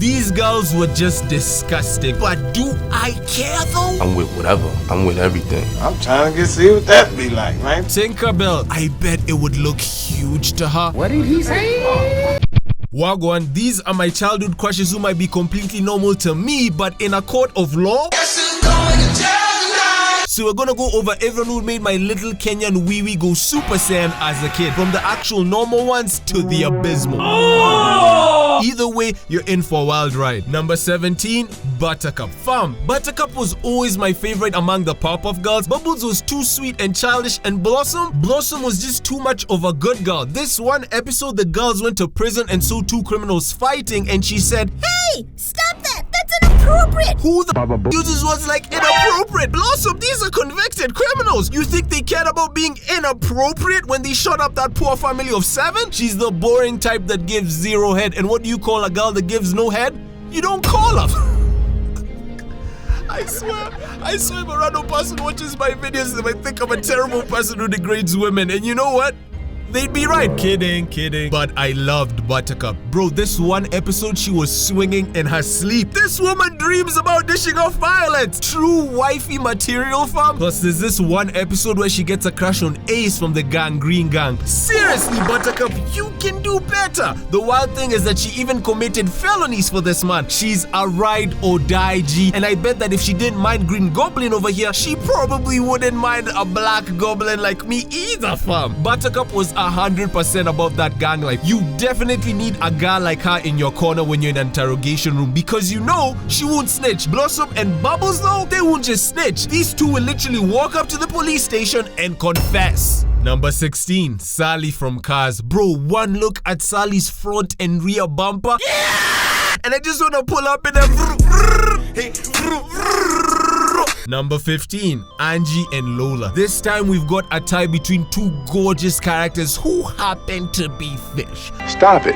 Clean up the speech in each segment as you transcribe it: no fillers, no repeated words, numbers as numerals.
These girls were just disgusting. But do I care though? I'm with whatever. I'm with everything. I'm trying to see what that be like, man. Tinkerbell, I bet it would look huge to her. What did he say? Wagwan, these are my childhood crushes who might be completely normal to me, but in a court of law. So we're gonna go over everyone who made my little Kenyan wee go Super Saiyan as a kid, from the actual normal ones to the abysmal. Oh! Either way, you're in for a wild ride. Number 17, Buttercup. Fam, Buttercup was always my favorite among the Powerpuff Girls. Bubbles was too sweet and childish, and Blossom was just too much of a good girl. This one episode, the girls went to prison and saw two criminals fighting, and she said, "Hey, stop that! That's inappropriate!" Who the uses words like inappropriate? Blossom, these are convicted criminals. You think they cared about being inappropriate when they shot up that poor family of 7? She's the boring type that gives 0 head. And what do you call a girl that gives no head? You don't call her. I swear, if a random person watches my videos, they might think I'm a terrible person who degrades women. And you know what? They'd be right. Kidding. But I loved Buttercup. Bro, this one episode, she was swinging in her sleep. This woman dreams about dishing off violets. True wifey material, fam. Plus, there's this one episode where she gets a crush on Ace from the Green Gang. Seriously, Buttercup, you can do better. The wild thing is that she even committed felonies for this man. She's a ride or die G. And I bet that if she didn't mind Green Goblin over here, she probably wouldn't mind a black goblin like me either, fam. Buttercup was 100% about that gang life. You definitely need a girl like her in your corner when you're in an interrogation room, because you know she won't snitch. Blossom and Bubbles though, they won't just snitch. These two will literally walk up to the police station and confess. Number 16, Sally from Cars. Bro, one look at Sally's front and rear bumper. Yeah! And I just want to pull up in a Number 15, Angie and Lola. This time we've got a tie between two gorgeous characters who happen to be fish. Stop it.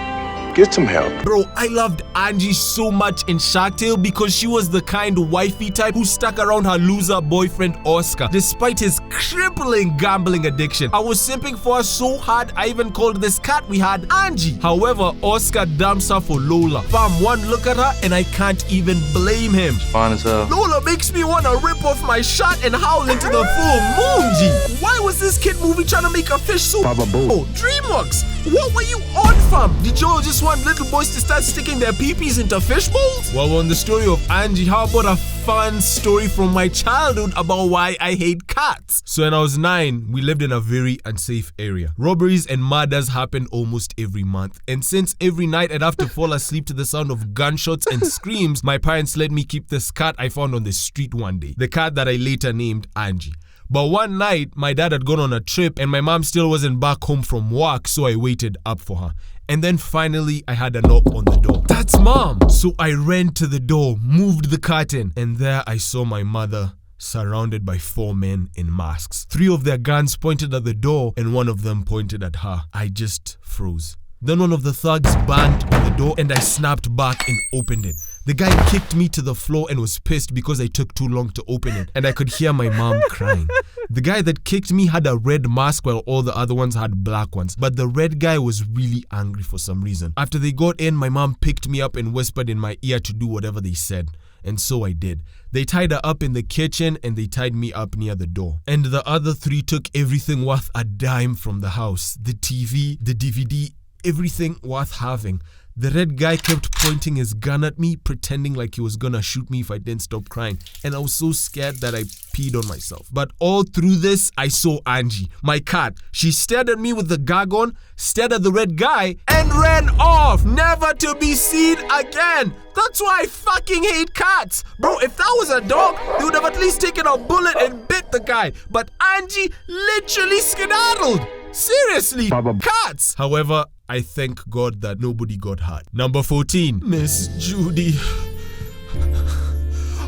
Get some help. Bro, I loved Angie so much in Shark Tale because she was the kind wifey type who stuck around her loser boyfriend Oscar despite his crippling gambling addiction. I was simping for her so hard I even called this cat we had Angie. However, Oscar dumps her for Lola. Fam, one look at her and I can't even blame him. Fine as hell. Lola makes me want to rip off my shirt and howl into the full moon, G. Why was this kid movie trying to make a fish soup? Oh, DreamWorks, what were you on, fam? Did you all just want little boys to start sticking their peepees into fish bowls? Well, on the story of Angie, how about a fun story from my childhood about why I hate cats? So when I was 9, we lived in a very unsafe area. Robberies and murders happened almost every month. And since every night I'd have to fall asleep to the sound of gunshots and screams, my parents let me keep this cat I found on the street one day. The cat that I later named Angie. But one night, my dad had gone on a trip and my mom still wasn't back home from work, so I waited up for her. And then finally, I had a knock on the door. That's Mom! So I ran to the door, moved the curtain, and there I saw my mother surrounded by 4 men in masks. 3 of their guns pointed at the door and 1 of them pointed at her. I just froze. Then one of the thugs banged on the door and I snapped back and opened it. The guy kicked me to the floor and was pissed because I took too long to open it, and I could hear my mom crying. The guy that kicked me had a red mask while all the other ones had black ones, but the red guy was really angry for some reason. After they got in, my mom picked me up and whispered in my ear to do whatever they said. And so I did. They tied her up in the kitchen and they tied me up near the door. And the other 3 took everything worth a dime from the house. The TV, the DVD, everything worth having. The red guy kept pointing his gun at me, pretending like he was gonna shoot me if I didn't stop crying. And I was so scared that I peed on myself. But all through this, I saw Angie, my cat. She stared at me with the gag on, stared at the red guy, and ran off, never to be seen again. That's why I fucking hate cats. Bro, if that was a dog, they would have at least taken a bullet and bit the guy. But Angie literally skedaddled. Seriously, cats. However, I thank God that nobody got hurt. Number 14, Miss Judy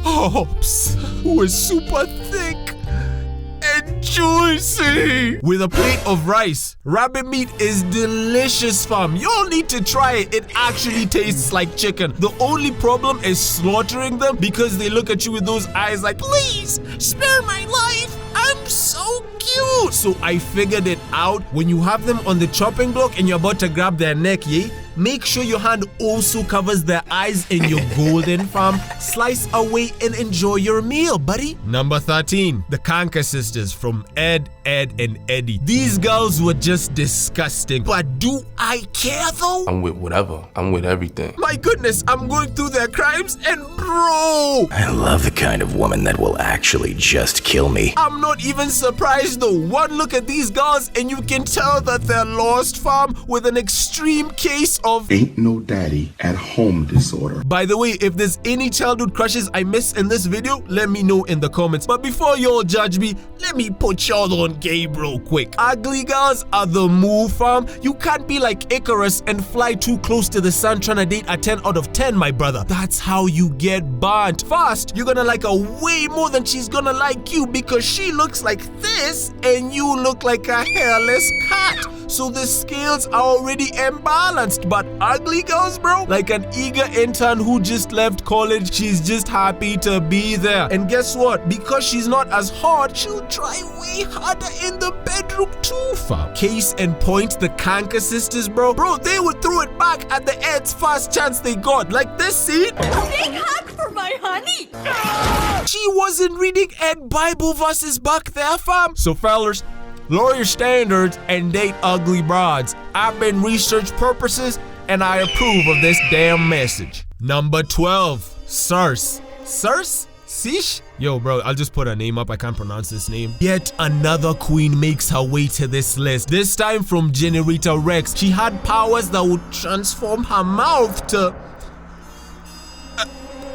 Hopps, who is super thick and juicy. With a plate of rice. Rabbit meat is delicious, fam. Y'all need to try it. It actually tastes like chicken. The only problem is slaughtering them because they look at you with those eyes like, please, spare my life. I'm so cute. So I figured it out. When you have them on the chopping block and you're about to grab their neck, yeah, make sure your hand also covers their eyes in your golden farm. Slice away and enjoy your meal, buddy. Number 13, the Kanka sisters from Ed, and Eddie. These girls were just disgusting, but do I care though? I'm with whatever. I'm with everything. My goodness, I'm going through their crimes and bro, I love the kind of woman that will actually just kill me. I'm not even surprised though. One look at these girls and you can tell that they're lost, fam, with an extreme case of ain't no daddy at home disorder. By the way, if there's any childhood crushes I missed in this video, let me know in the comments. But before y'all judge me, let me put y'all on game real quick. Ugly girls are the move, fam. You can't be like Icarus and fly too close to the sun trying to date a 10 out of 10, my brother. That's how you get burnt. First, you're gonna like her way more than she's gonna like you because she looks like this and you look like a hairless cat. So the scales are already imbalanced. But ugly girls, bro, like an eager intern who just left college, she's just happy to be there. And guess what? Because she's not as hot, she'll try way harder in the bedroom too, fam. Case in point, the Kanka sisters, bro, they would throw it back at the Ed's first chance they got. Like this scene. A big hug for my honey. She wasn't reading Ed Bible verses back there, fam. So fellas, lower your standards and date ugly broads. I've been research purposes and I approve of this damn message. Number 12, Circe. Circe? Sish? Yo, bro, I'll just put her name up. I can't pronounce this name. Yet another queen makes her way to this list. This time from Generator Rex. She had powers that would transform her mouth to...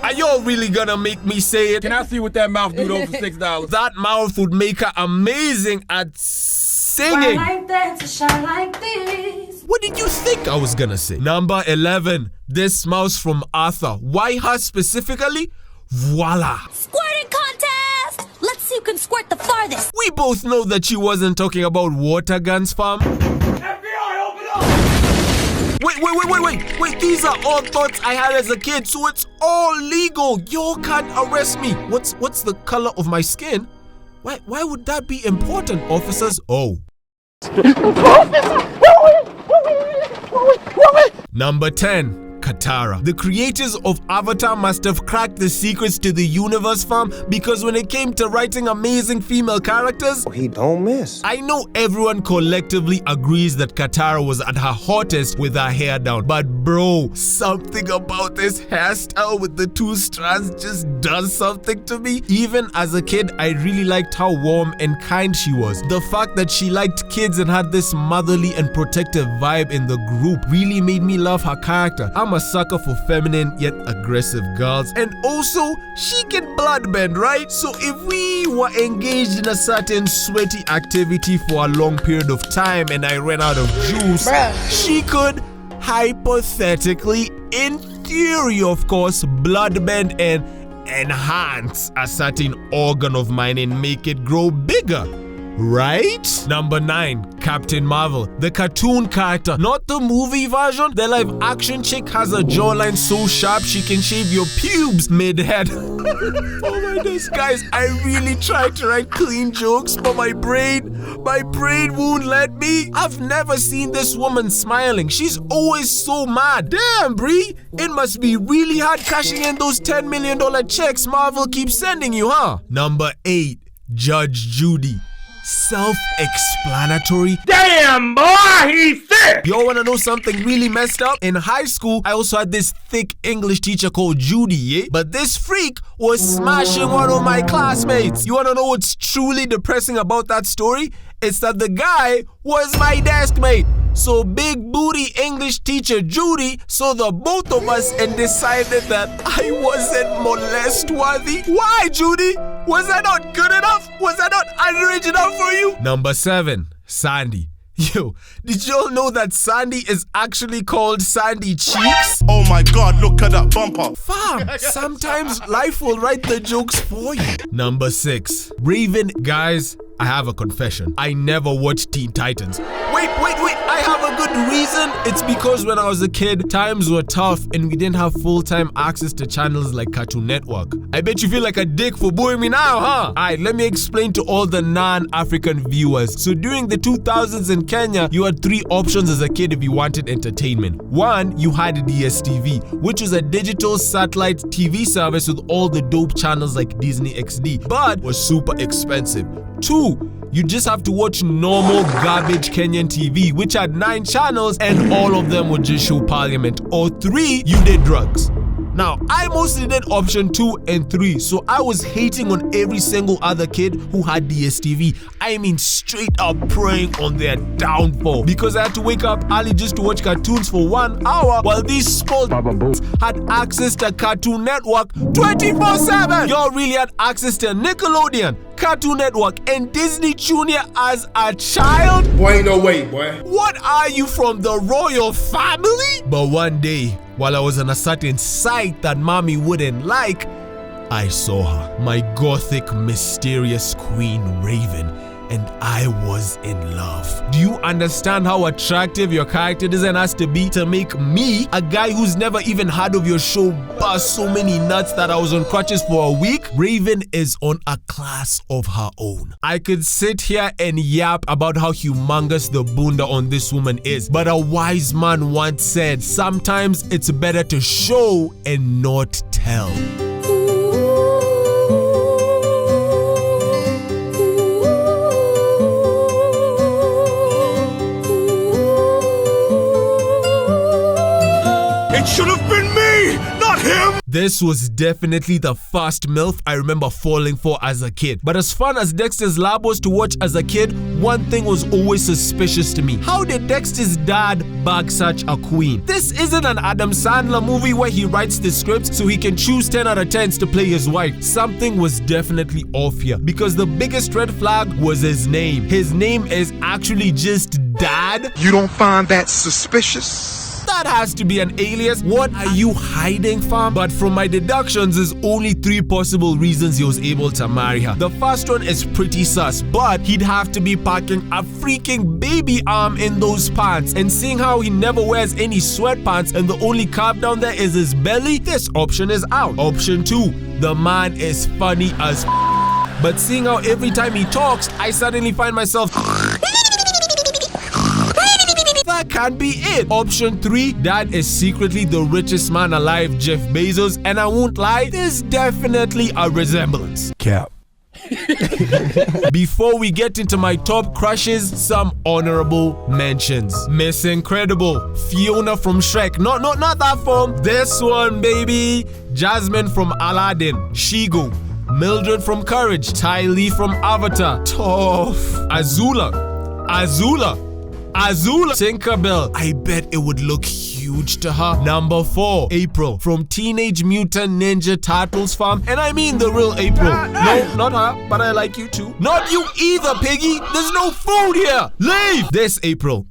Are y'all really gonna make me say it? Can I see what that mouth do though for $6? That mouth would make her amazing at singing. Like that to shine like this. What did you think I was gonna say? Number 11, this mouse from Arthur. Why her specifically? Voila. Squirting contest! Let's see who can squirt the farthest. We both know that she wasn't talking about water guns, fam. FBI, open up! Wait, these are all thoughts I had as a kid, so it's all legal. Y'all can't arrest me. What's the color of my skin? Why would that be important, officers? Oh. Number 10. Katara. The creators of Avatar must have cracked the secrets to the universe, fam, because when it came to writing amazing female characters, he don't miss. I know everyone collectively agrees that Katara was at her hottest with her hair down, but bro, something about this hairstyle with the 2 strands just does something to me. Even as a kid, I really liked how warm and kind she was. The fact that she liked kids and had this motherly and protective vibe in the group really made me love her character. I'm a sucker for feminine yet aggressive girls, and also she can bloodbend, right? So if we were engaged in a certain sweaty activity for a long period of time and I ran out of juice, she could hypothetically, in theory of course, bloodbend and enhance a certain organ of mine and make it grow bigger. Right? Number 9, Captain Marvel. The cartoon character, not the movie version. The live action chick has a jawline so sharp she can shave your pubes mid-head. Oh my goodness, guys, I really tried to write clean jokes, but my brain won't let me. I've never seen this woman smiling. She's always so mad. Damn, Bree, it must be really hard cashing in those $10 million checks Marvel keeps sending you, huh? Number 8, Judge Judy. Self-explanatory. Damn, boy, he's thick! Y'all wanna know something really messed up? In high school, I also had this thick English teacher called Judy, yeah? But this freak was smashing one of my classmates. You wanna know what's truly depressing about that story? It's that the guy was my desk mate. So big booty English teacher Judy saw the both of us and decided that I wasn't molest worthy. Why, Judy? Was I not good enough? Was I not underage enough for you? Number 7, Sandy. Yo, did y'all know that Sandy is actually called Sandy Cheeks? Oh my god, look at that bumper. Fam, sometimes life will write the jokes for you. Number 6, Raven. Guys, I have a confession. I never watched Teen Titans. Wait, I have a good reason. It's because when I was a kid, times were tough and we didn't have full-time access to channels like Cartoon Network. I bet you feel like a dick for booing me now, huh? Alright, let me explain to all the non-African viewers. So during the 2000s in Kenya, you had 3 options as a kid if you wanted entertainment. 1, you had DSTV, which was a digital satellite TV service with all the dope channels like Disney XD, but was super expensive. 2, you just have to watch normal garbage Kenyan TV, which had 9 channels and all of them would just show Parliament. Or 3, you did drugs. Now, I mostly did option 2 and 3, so I was hating on every single other kid who had DSTV. I mean, straight up preying on their downfall, because I had to wake up early just to watch cartoons for 1 hour while these small had access to Cartoon Network 24/7. Y'all really had access to Nickelodeon, Cartoon Network, and Disney Junior as a child? Boy, ain't no way, boy. What are you, from the royal family? But one day, while I was on a certain site that mommy wouldn't like, I saw her, my gothic, mysterious queen Raven, and I was in love. Do you understand how attractive your character design has to be to make me, a guy who's never even heard of your show, bust so many nuts that I was on crutches for a week? Raven is on a class of her own. I could sit here and yap about how humongous the bunda on this woman is, but a wise man once said, sometimes it's better to show and not tell. It should have been me, not him! This was definitely the first MILF I remember falling for as a kid. But as fun as Dexter's Lab was to watch as a kid, one thing was always suspicious to me. How did Dexter's dad bag such a queen? This isn't an Adam Sandler movie where he writes the scripts so he can choose 10 out of 10s to play his wife. Something was definitely off here, because the biggest red flag was his name. His name is actually just Dad. You don't find that suspicious? That has to be an alias. What are you hiding from? But from my deductions, there's only 3 possible reasons he was able to marry her. The first one is pretty sus, but he'd have to be packing a freaking baby arm in those pants. And seeing how he never wears any sweatpants and the only carb down there is his belly, this option is out. Option 2, the man is funny as but seeing how every time he talks, I suddenly find myself that can't be it. Option 3, Dad is secretly the richest man alive, Jeff Bezos, and I won't lie, there's definitely a resemblance. Cap. Before we get into my top crushes, some honorable mentions. Miss Incredible, Fiona from Shrek, not that form, this one baby, Jasmine from Aladdin, Sheego, Mildred from Courage, Ty Lee from Avatar, Toph, Azula, Tinkerbell. I bet it would look huge to her. Number 4, April from Teenage Mutant Ninja Turtles fam. And I mean the real April. No, not her, but I like you too. Not you either, piggy. There's no food here. Leave. This April.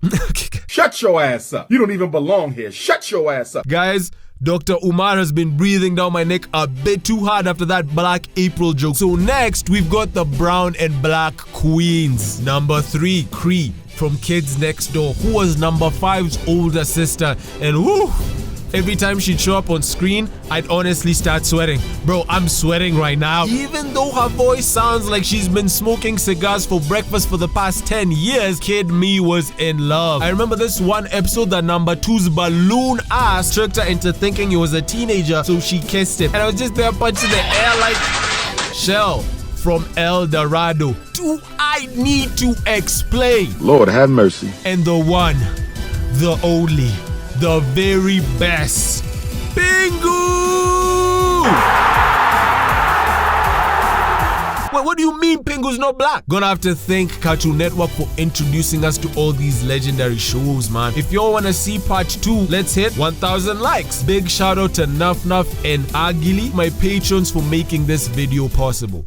Shut your ass up. You don't even belong here. Shut your ass up. Guys, Dr. Umar has been breathing down my neck a bit too hard after that Black April joke. So next, we've got the brown and black queens. Number 3, Cree from Kids Next Door, who was number 5's older sister. And whoo, every time she'd show up on screen, I'd honestly start sweating. Bro, I'm sweating right now. Even though her voice sounds like she's been smoking cigars for breakfast for the past 10 years, kid me was in love. I remember this one episode that number 2's balloon ass tricked her into thinking he was a teenager, so she kissed him. And I was just there punching the air like Shell from El Dorado. Do I need to explain? Lord have mercy. And the one, the only, the very best, Pingu! Wait, what do you mean Pingu's not black? Gonna have to thank Cartoon Network for introducing us to all these legendary shows, man. If y'all wanna see part 2, let's hit 1,000 likes. Big shout out to Nuff Nuff and Agili, my patrons, for making this video possible.